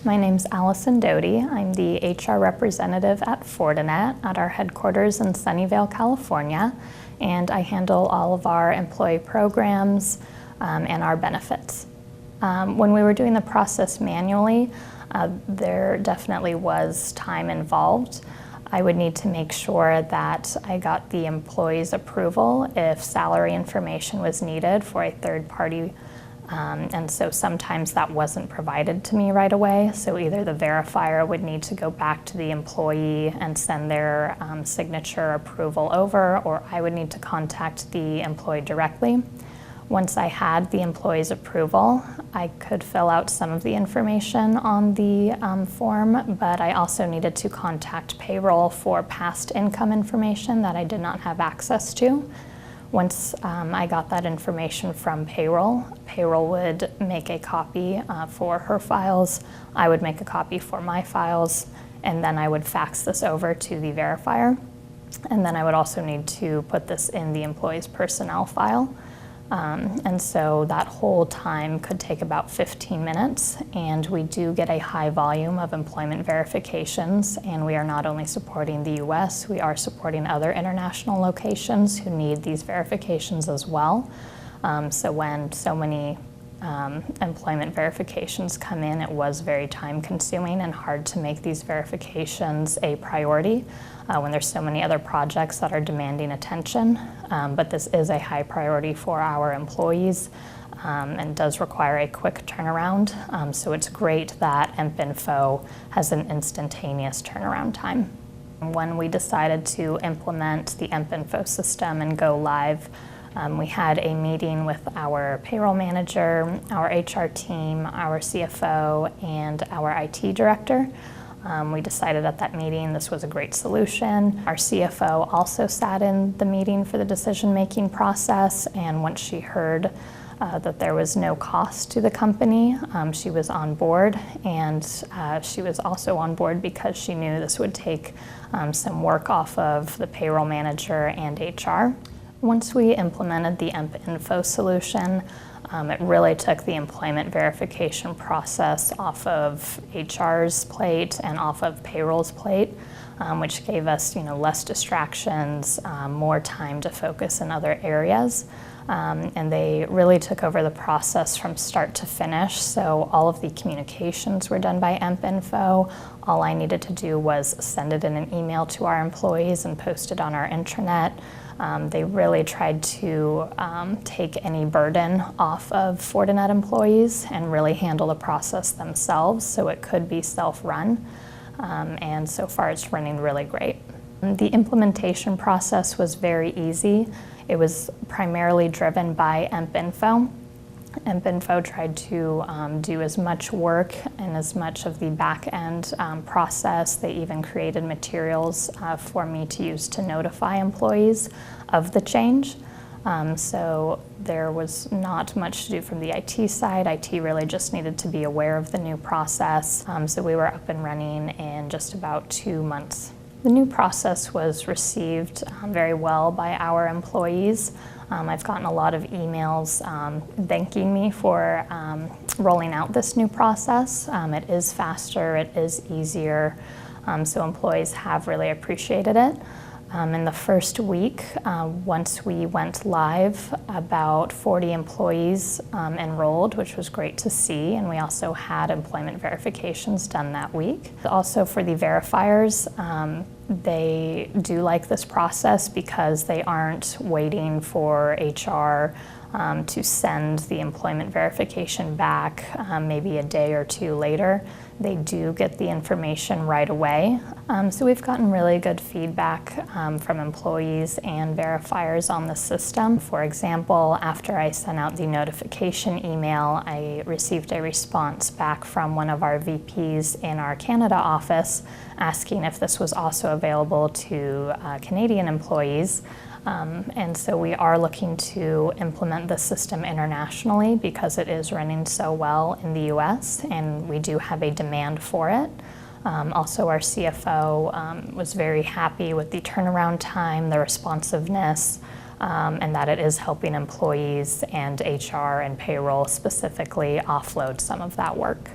My name's Allison Doty. I'm the HR representative at Fortinet at our headquarters in Sunnyvale, California, and I handle all of our employee programs and our benefits. When we were doing the process manually, there definitely was time involved. I would need to make sure that I got the employee's approval if salary information was needed for a third party. And so sometimes that wasn't provided to me right away. So either the verifier would need to go back to the employee and send their signature approval over, or I would need to contact the employee directly. Once I had the employee's approval, I could fill out some of the information on the form, but I also needed to contact payroll for past income information that I did not have access to. Once I got that information from payroll, payroll would make a copy for her files, I would make a copy for my files, and then I would fax this over to the verifier. And then I would also need to put this in the employee's personnel file. And so that whole time could take about 15 minutes, and we do get a high volume of employment verifications, and we are not only supporting the US, we are supporting other international locations who need these verifications as well. So when so many employment verifications come in, it was very time consuming and hard to make these verifications a priority when there's so many other projects that are demanding attention. But this is a high priority for our employees and does require a quick turnaround. So it's great that EmpInfo has an instantaneous turnaround time. When we decided to implement the EmpInfo system and go live, we had a meeting with our payroll manager, our HR team, our CFO, and our IT director. We decided at that meeting this was a great solution. Our CFO also sat in the meeting for the decision-making process, and once she heard that there was no cost to the company, she was on board, and she was also on board because she knew this would take some work off of the payroll manager and HR. Once we implemented the EmpInfo solution, it really took the employment verification process off of HR's plate and off of payroll's plate, which gave us, less distractions, more time to focus in other areas. And they really took over the process from start to finish. So all of the communications were done by EmpInfo. All I needed to do was send it in an email to our employees and post it on our intranet. They really tried to take any burden off of Fortinet employees and really handle the process themselves so it could be self-run. And so far it's running really great. The implementation process was very easy. It was primarily driven by EmpInfo. EmpInfo tried to do as much work and as much of the back-end process. They even created materials for me to use to notify employees of the change. So there was not much to do from the IT side. IT really just needed to be aware of the new process. So we were up and running in just about 2 months. The new process was received very well by our employees. I've gotten a lot of emails thanking me for rolling out this new process. It is faster, it is easier, so employees have really appreciated it. In the first week, once we went live, about 40 employees enrolled, which was great to see, and we also had employment verifications done that week. Also for the verifiers, they do like this process because they aren't waiting for HR to send the employment verification back maybe a day or two later. They do get the information right away. So we've gotten really good feedback from employees and verifiers on the system. For example, after I sent out the notification email, I received a response back from one of our VPs in our Canada office asking if this was also available to Canadian employees. And so we are looking to implement the system internationally because it is running so well in the US and we do have a demand for it. Also, our CFO was very happy with the turnaround time, the responsiveness, and that it is helping employees and HR and payroll specifically offload some of that work.